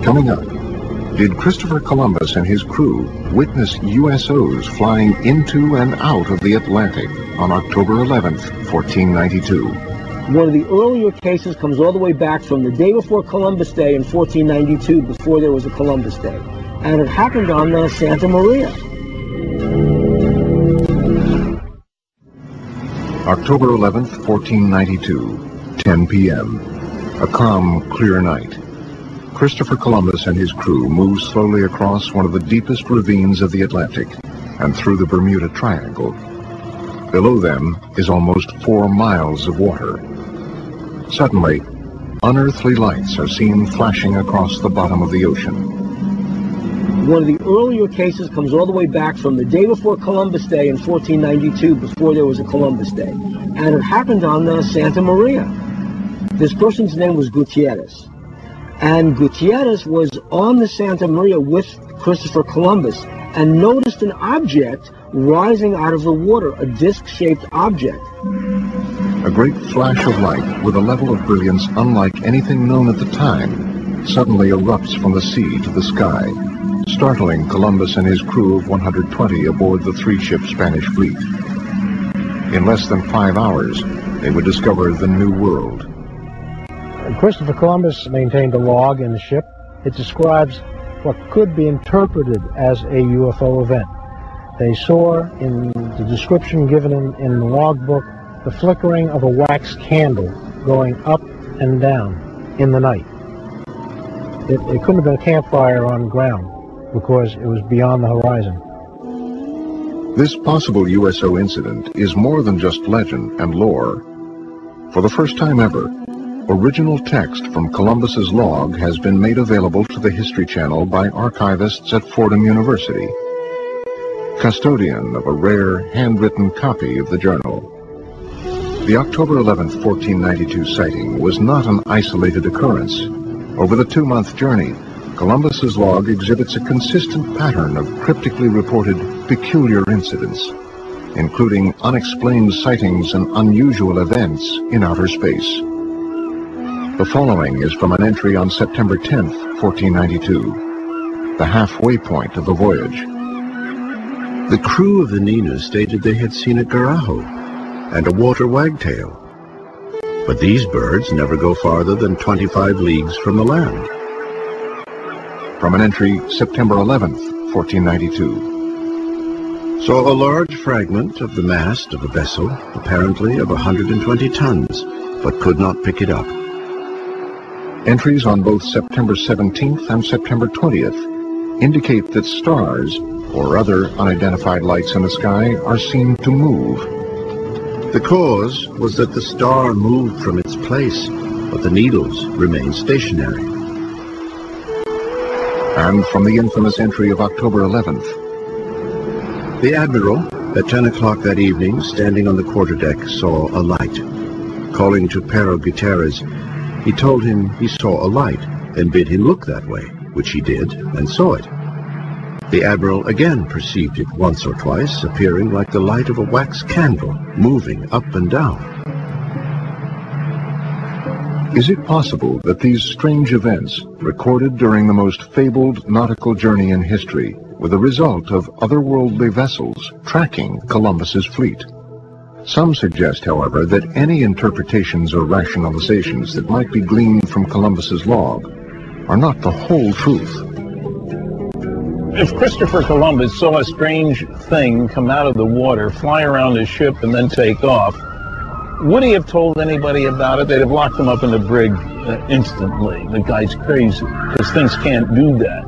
Coming up, did Christopher Columbus and his crew witness USOs flying into and out of the Atlantic on October 11th, 1492? One of the earlier cases comes all the way back from the day before Columbus Day in 1492, before there was a Columbus Day. And it happened on Santa Maria. October 11th, 1492, 10 p.m. A calm, clear night. Christopher Columbus and his crew move slowly across one of the deepest ravines of the Atlantic and through the Bermuda Triangle. Below them is almost 4 miles of water. Suddenly, unearthly lights are seen flashing across the bottom of the ocean. One of the earlier cases comes all the way back from the day before Columbus Day in 1492, before there was a Columbus Day. And it happened on Santa Maria. This person's name was Gutierrez. And Gutierrez was on the Santa Maria with Christopher Columbus and noticed an object rising out of the water, a disc-shaped object. A great flash of light with a level of brilliance unlike anything known at the time suddenly erupts from the sea to the sky, startling Columbus and his crew of 120 aboard the 3-ship Spanish fleet. In less than 5 hours, they would discover the New World. Christopher Columbus maintained a log in the ship. It describes what could be interpreted as a UFO event. They saw, in the description given in the logbook, the flickering of a wax candle going up and down in the night. It couldn't have been a campfire on ground because it was beyond the horizon. This possible USO incident is more than just legend and lore. For the first time ever, original text from Columbus's log has been made available to the History Channel by archivists at Fordham University, custodian of a rare handwritten copy of the journal. The October 11th, 1492 sighting was not an isolated occurrence. Over the 2-month journey, Columbus's log exhibits a consistent pattern of cryptically reported peculiar incidents, including unexplained sightings and unusual events in outer space. The following is from an entry on September 10th, 1492, the halfway point of the voyage. The crew of the Nina stated they had seen a garajo and a water wagtail, but these birds never go farther than 25 leagues from the land. From an entry September 11th, 1492. Saw a large fragment of the mast of a vessel, apparently of 120 tons, but could not pick it up. Entries on both September 17th and September 20th indicate that stars or other unidentified lights in the sky are seen to move. The cause was that the star moved from its place, but the needles remained stationary. And from the infamous entry of October 11th. The Admiral, at 10 o'clock that evening, standing on the quarterdeck, saw a light. Calling to Pero Gutierrez, he told him he saw a light and bid him look that way, which he did and saw it. The Admiral again perceived it once or twice, appearing like the light of a wax candle, moving up and down. Is it possible that these strange events, recorded during the most fabled nautical journey in history, were the result of otherworldly vessels tracking Columbus's fleet? Some suggest, however, that any interpretations or rationalizations that might be gleaned from Columbus's log are not the whole truth. If Christopher Columbus saw a strange thing come out of the water, fly around his ship, and then take off, would he have told anybody about it? They'd have locked him up in the brig instantly. The guy's crazy, because things can't do that.